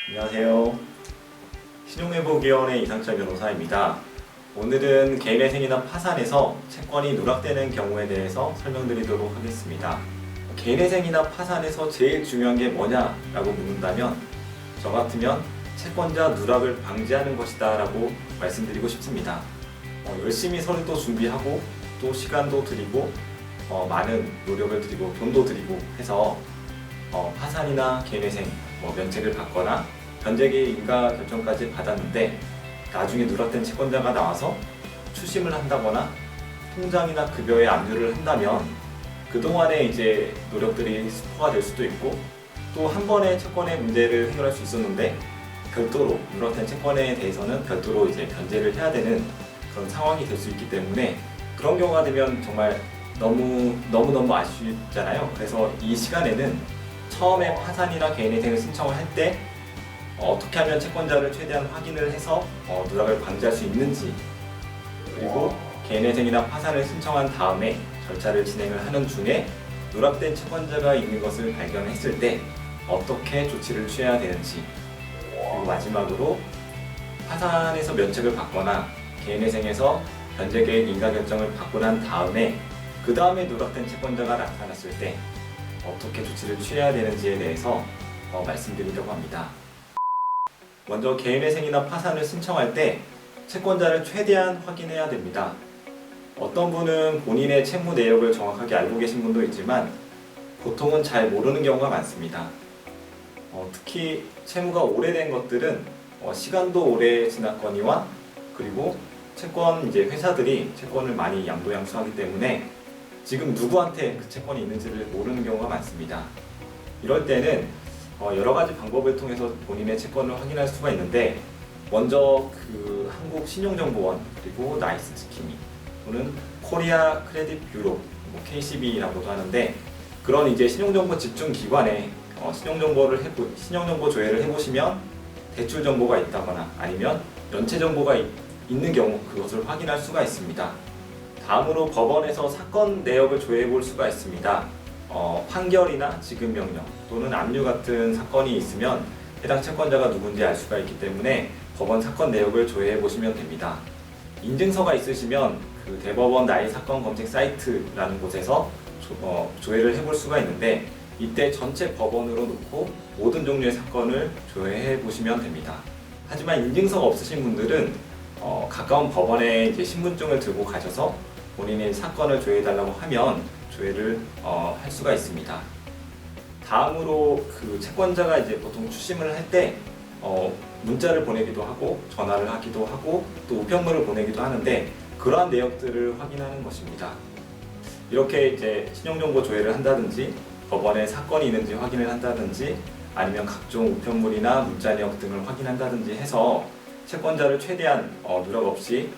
안녕하세요. 신용회복위원회 이상철 변호사입니다. 오늘은 개인회생이나 파산에서 채권이 누락되는 경우에 대해서 설명드리도록 하겠습니다. 개인회생이나 파산에서 제일 중요한 게 뭐냐라고 묻는다면 저 같으면 채권자 누락을 방지하는 것이다 라고 말씀드리고 싶습니다. 열심히 서류도 준비하고 또 시간도 들이고 많은 노력을 들이고 돈도 들이고 해서 파산이나 개인회생, 면책을 받거나 변제계획 인가 결정까지 받았는데 나중에 누락된 채권자가 나와서 추심을 한다거나 통장이나 급여에 압류를 한다면 그동안의 이제 노력들이 스포가 될 수도 있고 또 한 번의 채권의 문제를 해결할 수 있었는데 별도로 누락된 채권에 대해서는 별도로 이제 변제를 해야 되는 그런 상황이 될 수 있기 때문에 그런 경우가 되면 정말 너무너무 아쉽잖아요. 그래서 이 시간에는 처음에 파산이나 개인회생을 신청을 할 때 어떻게 하면 채권자를 최대한 확인을 해서 누락을 방지할 수 있는지, 그리고 개인회생이나 파산을 신청한 다음에 절차를 진행을 하는 중에 누락된 채권자가 있는 것을 발견했을 때 어떻게 조치를 취해야 되는지, 그리고 마지막으로 파산에서 면책을 받거나 개인회생에서 변제계획 인가 결정을 받고 난 다음에 그 다음에 누락된 채권자가 나타났을 때 어떻게 조치를 취해야 되는지에 대해서 말씀드리려고 합니다. 먼저 개인회생이나 파산을 신청할 때 채권자를 최대한 확인해야 됩니다. 어떤 분은 본인의 채무 내역을 정확하게 알고 계신 분도 있지만 보통은 잘 모르는 경우가 많습니다. 특히 채무가 오래된 것들은 시간도 오래 지났거니와 그리고 채권 회사들이 채권을 많이 양도양수하기 때문에 지금 누구한테 그 채권이 있는지를 모르는 경우가 많습니다. 이럴 때는 여러 가지 방법을 통해서 본인의 채권을 확인할 수가 있는데 먼저 그 한국신용정보원 그리고 나이스스키미 또는 코리아 크레딧 뷰로 KCB라고도 하는데 그런 신용정보 집중 기관에 신용정보 조회를 해보시면 대출 정보가 있다거나 아니면 연체 정보가 있는 경우 그것을 확인할 수가 있습니다. 다음으로 법원에서 사건 내역을 조회해 볼 수가 있습니다. 판결이나 지급명령 또는 압류 같은 사건이 있으면 해당 채권자가 누군지 알 수가 있기 때문에 법원 사건 내역을 조회해 보시면 됩니다. 인증서가 있으시면 그 대법원 나이 사건 검색 사이트라는 곳에서 조회를 해볼 수가 있는데 이때 전체 법원으로 놓고 모든 종류의 사건을 조회해 보시면 됩니다. 하지만 인증서가 없으신 분들은 가까운 법원에 신분증을 들고 가셔서 본인의 사건을 조회해달라고 하면 조회를 할 수가 있습니다. 다음으로 그 채권자가 보통 추심을 할 때 문자를 보내기도 하고 전화를 하기도 하고 또 우편물을 보내기도 하는데 그러한 내역들을 확인하는 것입니다. 이렇게 신용정보 조회를 한다든지 법원에 사건이 있는지 확인을 한다든지 아니면 각종 우편물이나 문자 내역 등을 확인한다든지 해서 채권자를 최대한 누락 없이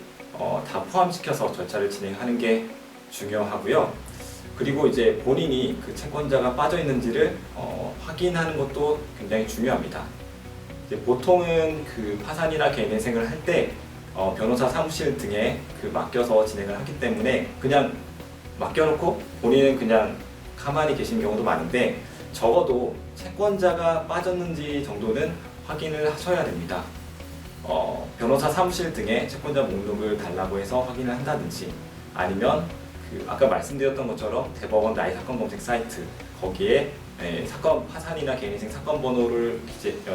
다 포함시켜서 절차를 진행하는 게 중요하고요. 그리고 본인이 그 채권자가 빠져 있는지를 확인하는 것도 굉장히 중요합니다. 보통은 그 파산이나 개인회생을 할 때 변호사 사무실 등에 맡겨서 진행을 하기 때문에 그냥 맡겨놓고 본인은 그냥 가만히 계신 경우도 많은데 적어도 채권자가 빠졌는지 정도는 확인을 하셔야 됩니다. 변호사 사무실 등에 채권자 목록을 달라고 해서 확인을 한다든지 아니면 아까 말씀드렸던 것처럼 대법원 나이 사건 검색 사이트 거기에 사건 파산이나 개인회생 사건 번호를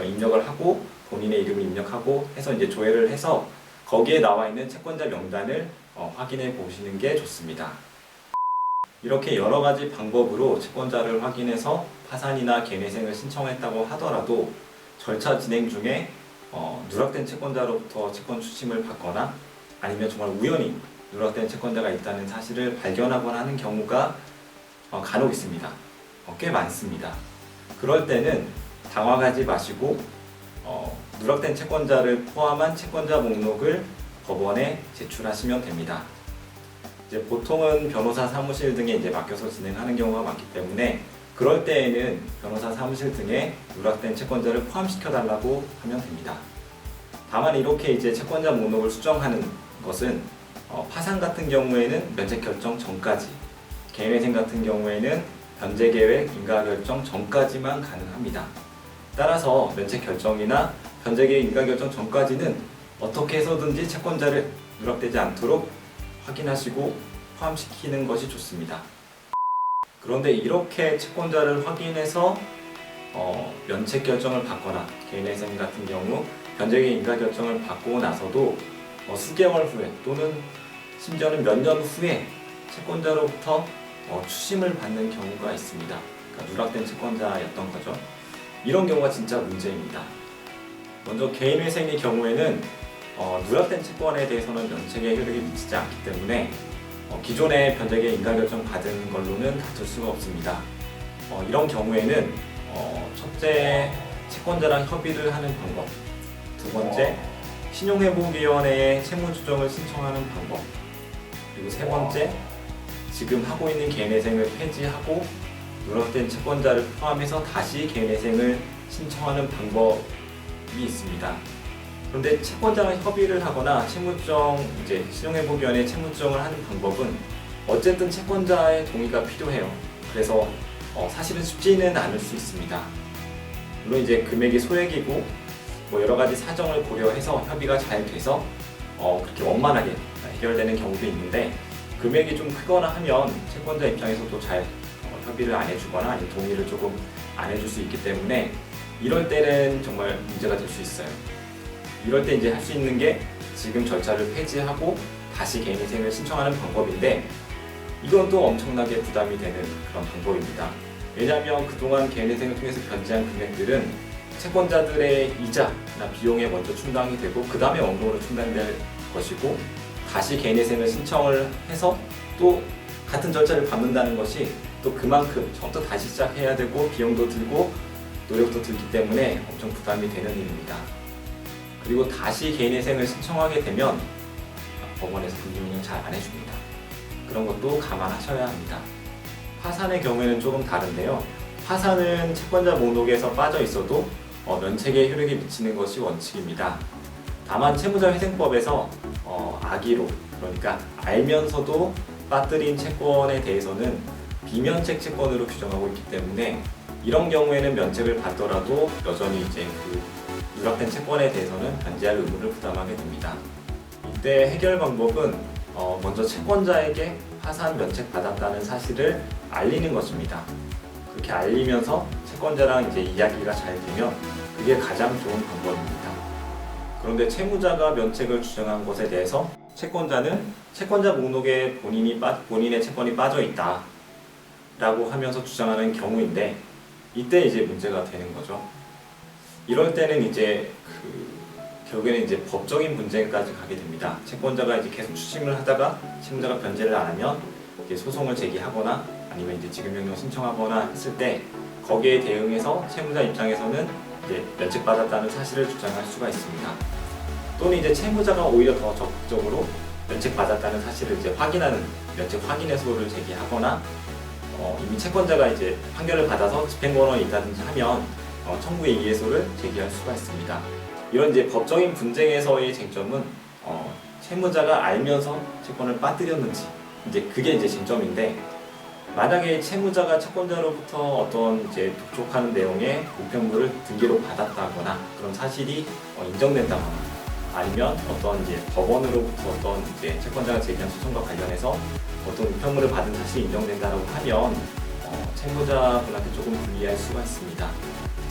입력을 하고 본인의 이름을 입력하고 해서 조회를 해서 거기에 나와 있는 채권자 명단을 확인해 보시는 게 좋습니다. 이렇게 여러 가지 방법으로 채권자를 확인해서 파산이나 개인회생을 신청했다고 하더라도 절차 진행 중에 누락된 채권자로부터 채권 추심을 받거나 아니면 정말 우연히 누락된 채권자가 있다는 사실을 발견하거나 하는 경우가 간혹 있습니다. 꽤 많습니다. 그럴 때는 당황하지 마시고 누락된 채권자를 포함한 채권자 목록을 법원에 제출하시면 됩니다. 보통은 변호사 사무실 등에 맡겨서 진행하는 경우가 많기 때문에 그럴 때에는 변호사 사무실 등에 누락된 채권자를 포함시켜 달라고 하면 됩니다. 다만 이렇게 채권자 목록을 수정하는 것은 파산 같은 경우에는 면책 결정 전까지, 개인회생 같은 경우에는 변제계획 인가 결정 전까지만 가능합니다. 따라서 면책 결정이나 변제계획 인가 결정 전까지는 어떻게 해서든지 채권자를 누락되지 않도록 확인하시고 포함시키는 것이 좋습니다. 그런데 이렇게 채권자를 확인해서 면책 결정을 받거나 개인회생 같은 경우 변제계획 인가 결정을 받고 나서도 수개월 후에 또는 심지어는 몇 년 후에 채권자로부터 추심을 받는 경우가 있습니다. 그러니까 누락된 채권자였던 거죠. 이런 경우가 진짜 문제입니다. 먼저 개인회생의 경우에는 누락된 채권에 대해서는 면책의 효력이 미치지 않기 때문에 기존의 변제계획 인가 결정 받은 걸로는 다툴 수가 없습니다. 이런 경우에는 첫째, 채권자랑 협의를 하는 방법, 두 번째, 신용회복위원회에 채무조정을 신청하는 방법, 그리고 세 번째, 지금 하고 있는 개인회생을 폐지하고 누락된 채권자를 포함해서 다시 개인회생을 신청하는 방법이 있습니다. 그런데 채권자랑 협의를 하거나 신용회복위원회에 채무조정을 하는 방법은 어쨌든 채권자의 동의가 필요해요. 그래서 사실은 쉽지는 않을 수 있습니다. 물론 이제 금액이 소액이고 여러 가지 사정을 고려해서 협의가 잘 돼서 그렇게 원만하게 해결되는 경우도 있는데, 금액이 좀 크거나 하면 채권자 입장에서도 잘 협의를 안 해주거나 아니면 동의를 조금 안 해줄 수 있기 때문에 이럴 때는 정말 문제가 될 수 있어요. 이럴 때 이제 할 수 있는 게 지금 절차를 폐지하고 다시 개인회생을 신청하는 방법인데, 이건 또 엄청나게 부담이 되는 그런 방법입니다. 왜냐하면 그동안 개인회생을 통해서 변제한 금액들은 채권자들의 이자나 비용에 먼저 충당이 되고 그 다음에 원금으로 충당될 것이고, 다시 개인회생을 신청을 해서 또 같은 절차를 밟는다는 것이 또 그만큼 처음부터 다시 시작해야 되고 비용도 들고 노력도 들기 때문에 엄청 부담이 되는 일입니다. 그리고 다시 개인회생을 신청하게 되면 법원에서 금융을 잘 안 해줍니다. 그런 것도 감안하셔야 합니다. 파산의 경우에는 조금 다른데요. 파산은 채권자 목록에서 빠져 있어도 면책에 효력이 미치는 것이 원칙입니다. 다만 채무자회생법에서 악의로, 그러니까 알면서도 빠뜨린 채권에 대해서는 비면책 채권으로 규정하고 있기 때문에 이런 경우에는 면책을 받더라도 여전히 이제 그 누락된 채권에 대해서는 변제할 의무를 부담하게 됩니다. 이때 해결 방법은 먼저 채권자에게 파산 면책 받았다는 사실을 알리는 것입니다. 그렇게 알리면서 채권자랑 이제 이야기가 잘 되면 그게 가장 좋은 방법입니다. 그런데 채무자가 면책을 주장한 것에 대해서 채권자는 채권자 목록에 본인의 채권이 빠져 있다 라고 하면서 주장하는 경우인데, 이때 이제 문제가 되는 거죠. 이럴 때는 이제 결국에는 이제 법적인 분쟁까지 가게 됩니다. 채권자가 이제 계속 추심을 하다가 채무자가 변제를 안 하면 이제 소송을 제기하거나 아니면 이제 지급명령 신청하거나 했을 때 거기에 대응해서 채무자 입장에서는 이제 면책받았다는 사실을 주장할 수가 있습니다. 또는 이제 채무자가 오히려 더 적극적으로 면책받았다는 사실을 이제 확인하는 면책 확인해소를 제기하거나 이미 채권자가 이제 판결을 받아서 집행권한이 있다든지 하면 청구의 이해소를 제기할 수가 있습니다. 이런 이제 법적인 분쟁에서의 쟁점은 채무자가 알면서 채권을 빠뜨렸는지, 이제 그게 이제 쟁점인데, 만약에 채무자가 채권자로부터 어떤 이제 독촉하는 내용의 우편물을 등기로 받았다거나 그런 사실이 인정된다거나, 아니면 어떤 이제 법원으로부터 어떤 이제 채권자가 제기한 소송과 관련해서 어떤 우편물을 받은 사실이 인정된다라고 하면 채무자분한테 조금 불리할 수가 있습니다.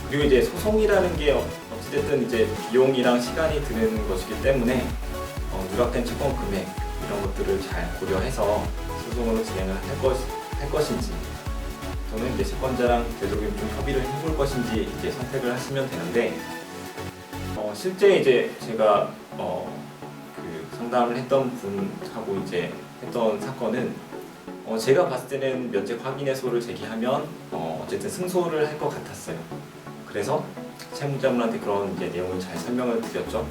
그리고 이제 소송이라는 게 어찌됐든 이제 비용이랑 시간이 드는 것이기 때문에 누락된 채권 금액 이런 것들을 잘 고려해서 소송으로 진행을 할 것인지, 또는 이제 채권자랑 되도록이면 좀 협의를 해볼 것인지 이제 선택을 하시면 되는데, 실제 이제 제가 그 상담을 했던 분하고 이제 했던 사건은 제가 봤을 때는 면책 확인해소를 제기하면 어쨌든 승소를 할 것 같았어요. 그래서 채무자분한테 그런 이제 내용을 잘 설명을 드렸죠.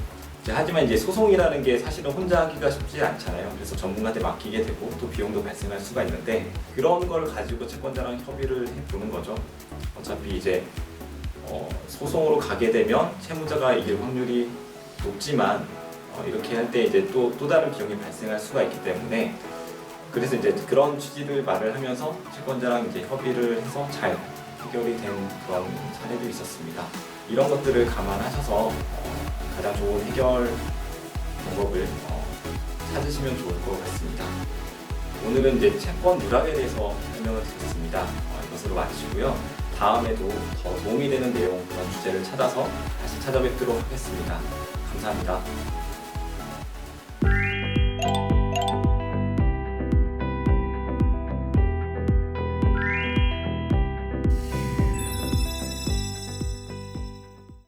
하지만 이제 소송이라는 게 사실은 혼자 하기가 쉽지 않잖아요. 그래서 전문가한테 맡기게 되고 또 비용도 발생할 수가 있는데, 그런 걸 가지고 채권자랑 협의를 해보는 거죠. 어차피 이제 소송으로 가게 되면 채무자가 이길 확률이 높지만 이렇게 할 때 이제 또 다른 비용이 발생할 수가 있기 때문에, 그래서 이제 그런 취지를 말을 하면서 채권자랑 이제 협의를 해서 잘 해결이 된 그런 사례도 있었습니다. 이런 것들을 감안하셔서 가장 좋은 해결 방법을 찾으시면 좋을 것 같습니다. 오늘은 이제 채권 누락에 대해서 설명을 드렸습니다. 이것으로 마치고요. 다음에도 더 도움이 되는 내용, 그런 주제를 찾아서 다시 찾아뵙도록 하겠습니다. 감사합니다.